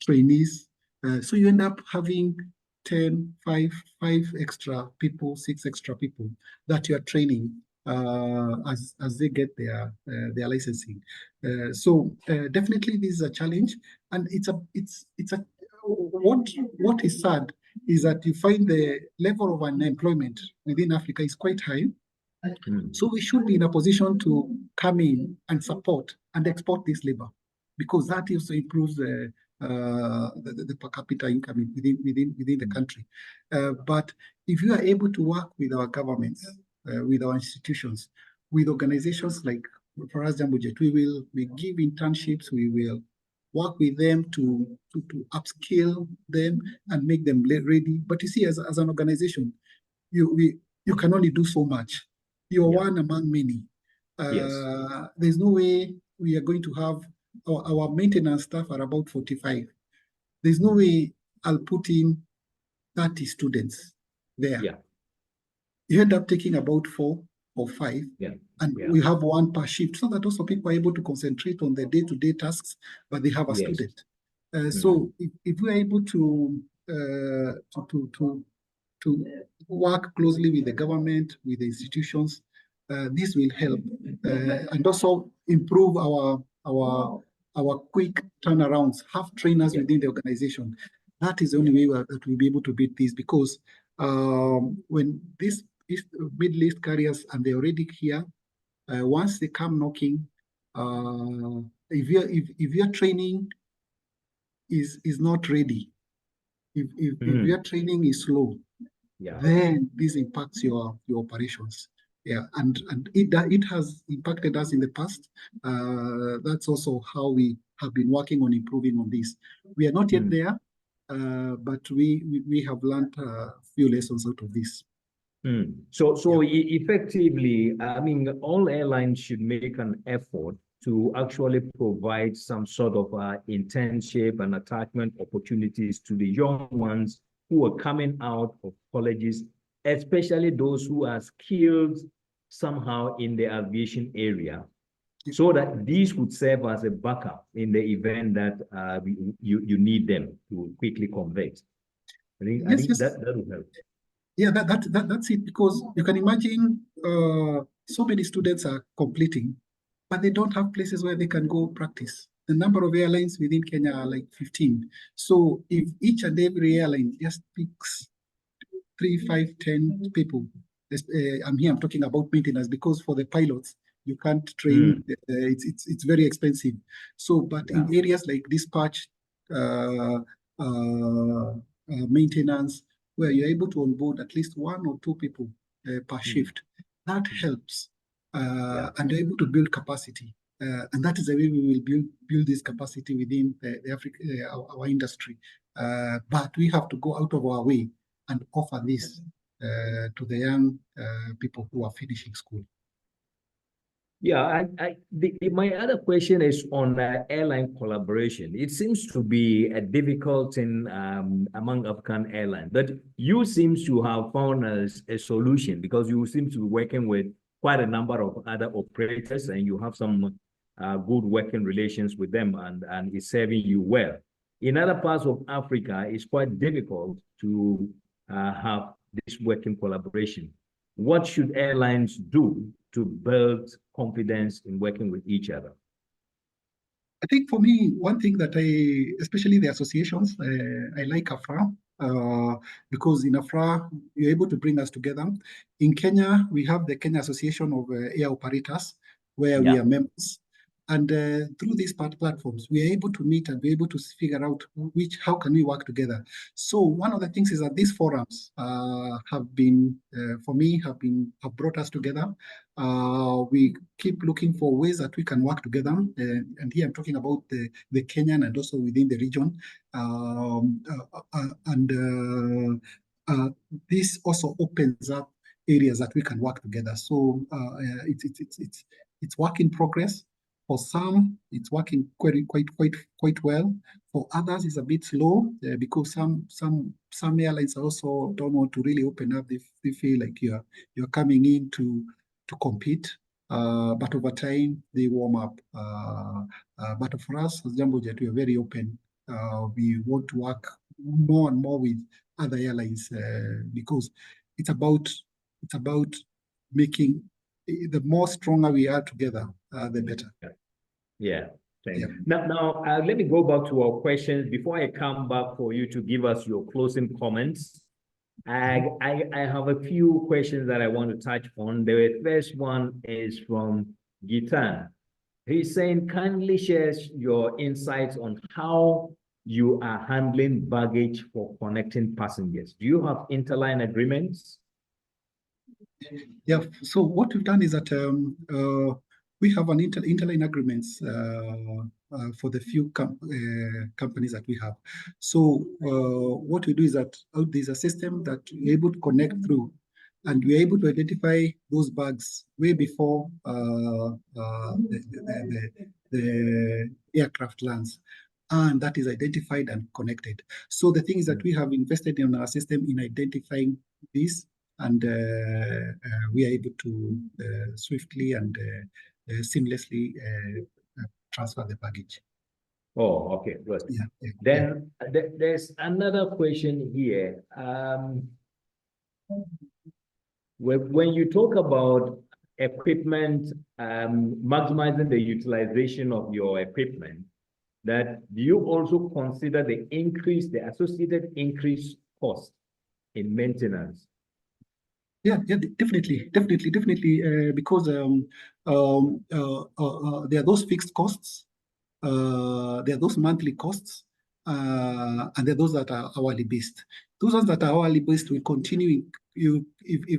trainees. So you end up having 5 extra people, 6 extra people that you are training as they get their licensing. So definitely this is a challenge, and what is sad is that you find the level of unemployment within Africa is quite high. So we should be in a position to come in and support and export this labor, because that also improves the per capita income within the country. But if you are able to work with our governments, with our institutions, with organizations like AFRAA Jambojet, we give internships, we will work with them to upskill them and make them ready. But you see, as an organization, you can only do so much. You're one among many. There's no way we are going to have our maintenance staff are about 45. There's no way I'll put in 30 students there. You end up taking about 4 or 5, and we have one per shift, so that also people are able to concentrate on the day-to-day tasks, but they have a student. So if we are able to work closely with the government, with the institutions, this will help and also improve our quick turnarounds, have trainers within the organization. That is the only way that we'll be able to beat this, because when these Middle East carriers, and they're already here, once they come knocking, if your training is not ready, if your training is slow, then this impacts your operations. And it has impacted us in the past. That's also how we have been working on improving on this. We are not yet there, but we have learned a few lessons out of this. So effectively, I mean, all airlines should make an effort to actually provide some sort of internship and attachment opportunities to the young ones who are coming out of colleges, especially those who are skilled somehow in the aviation area, so that these would serve as a backup in the event that you need them to quickly convert. I think that will help. Yeah, that's it, because you can imagine so many students are completing, but they don't have places where they can go practice. The number of airlines within Kenya are like 15. So if each and every airline just picks 3, 5, 10 people, I'm talking about maintenance, because for the pilots, you can't train, it's very expensive. So, but in areas like dispatch, maintenance, where you're able to onboard at least 1 or 2 people per shift, that helps. And you're able to build capacity. And that is the way we will build this capacity within our industry. But we have to go out of our way and offer this to the young people who are finishing school. Yeah, my other question is on airline collaboration. It seems to be a difficult thing among African airlines, but you seem to have found a solution, because you seem to be working with quite a number of other operators, and you have some good working relations with them, and it's serving you well. In other parts of Africa, it's quite difficult to have this working collaboration. What should airlines do to build confidence in working with each other? I think for me, one thing that especially the associations, I like AFRAA, because in AFRAA, you're able to bring us together. In Kenya, we have the Kenya Association of Air Operators, where we are members. And through these platforms, we are able to meet and be able to figure out how can we work together. So one of the things is that these forums have been, for me, have brought us together. We keep looking for ways that we can work together. And here I'm talking about the Kenyan and also within the region. This also opens up areas that we can work together. So it's work in progress. For some, it's working quite well. For others, it's a bit slow because some airlines also don't want to really open up. They feel like you're coming in to compete, but over time they warm up. But for us as Jambojet, we are very open. We want to work more and more with other airlines because it's about making the more stronger we are together, the better. Yeah. Yeah. Now, let me go back to our questions before I come back for you to give us your closing comments. I have a few questions that I want to touch on. The first one is from Gitan. He's saying, kindly share your insights on how you are handling baggage for connecting passengers. Do you have interline agreements? Yeah, so what we've done is that we have an interline agreements for the few companies that we have. So what we do is that there's a system that we're able to connect through, and we're able to identify those bags way before the aircraft lands. And that is identified and connected. So the thing is that we have invested in our system in identifying this, and we are able to swiftly and seamlessly transfer the baggage. Oh, okay, good. Yeah, then there's another question here. When you talk about equipment, maximizing the utilization of your equipment, that do you also consider the associated increased cost in maintenance? Yeah, definitely, because there are those fixed costs, there are those monthly costs, and there are those that are hourly based. Those ones that are hourly based will continue. If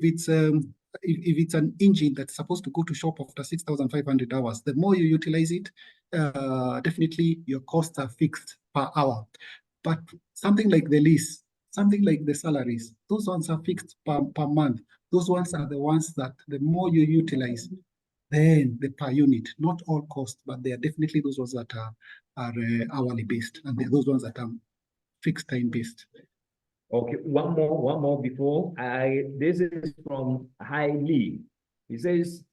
it's an engine that's supposed to go to shop after 6,500 hours, the more you utilize it, definitely your costs are fixed per hour. But something like the lease, something like the salaries, those ones are fixed per month. Those ones are the ones that the more you utilize, then the per unit, not all costs, but they are definitely those ones that are hourly based, and those ones that are fixed time based. Okay, one more before this is from Hailey. He says,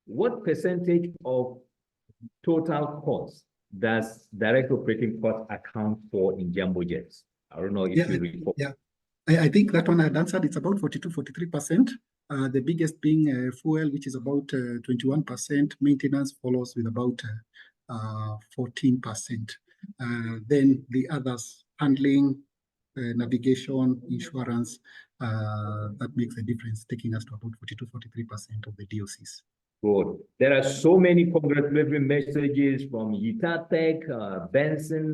what percentage of total cost does direct operating cost account for in jumbo jets? I don't know if you recall. Yeah, I think that one I had answered. It's about 42-43%. The biggest being fuel, which is about 21%. Maintenance follows with about 14%. Then the others, handling, navigation, insurance, that makes a difference, taking us to about 42-43% of the DOCs. Good. There are so many congratulatory messages from Yitatek, Benson,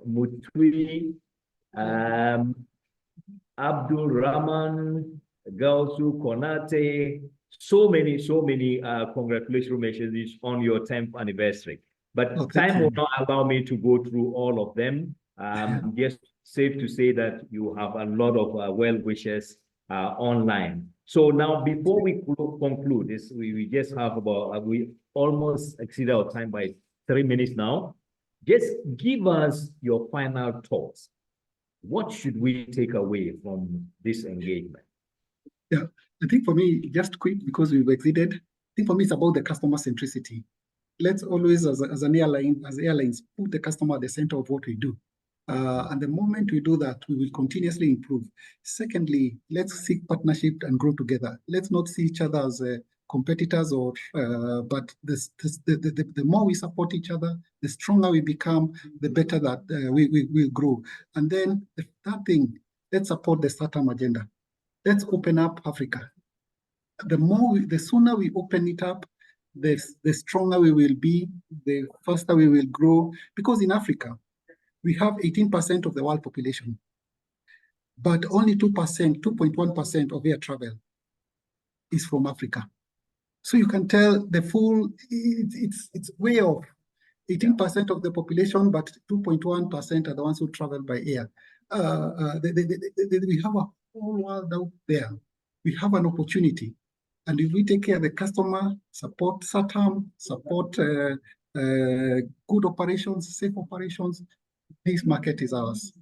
Mutui, Abdul Rahman, Gausu, Konate, so many congratulatory messages on your 10th anniversary. But time will not allow me to go through all of them. Just safe to say that you have a lot of well wishes online. So now, before we conclude this, we just have about, we almost exceeded our time by 3 minutes now. Just give us your final thoughts. What should we take away from this engagement? Yeah, I think for me, just quick, because we've exceeded, I think for me, it's about the customer centricity. Let's always, as airlines, put the customer at the center of what we do. And the moment we do that, we will continuously improve. Secondly, let's seek partnership and grow together. Let's not see each other as competitors, but the more we support each other, the stronger we become, the better that we will grow. And then the third thing, let's support the SATAM agenda. Let's open up Africa. The sooner we open it up, the stronger we will be, the faster we will grow. Because in Africa, we have 18% of the world population, but only 2.1% of air travel is from Africa. So you can tell the full, it's way off. 18% of the population, but 2.1% are the ones who travel by air. We have a whole world out there. We have an opportunity. And if we take care of the customer, support SATAM, support good operations, safe operations, this market is ours,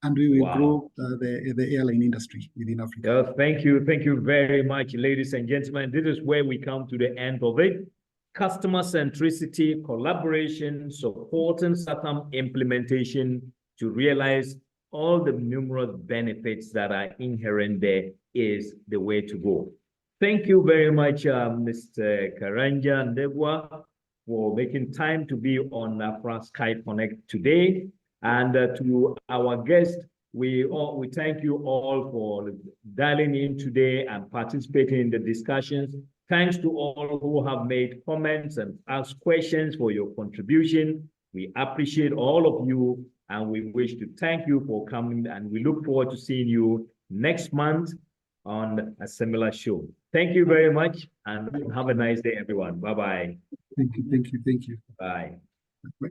and we will grow the airline industry within Africa. Thank you very much, ladies and gentlemen. This is where we come to the end of it. Customer centricity, collaboration, supporting SATAM implementation to realize all the numerous benefits that are inherent there is the way to go. Thank you very much, Mr. Karanja Ndegwa. for making time to be on AFRAA Sky-Connect today. And to our guests, we thank you all for dialing in today and participating in the discussions. Thanks to all who have made comments and asked questions for your contribution. We appreciate all of you, and we wish to thank you for coming, and we look forward to seeing you next month on a similar show. Thank you very much, and have a nice day, everyone. Bye-bye. Thank you. Bye. Bye.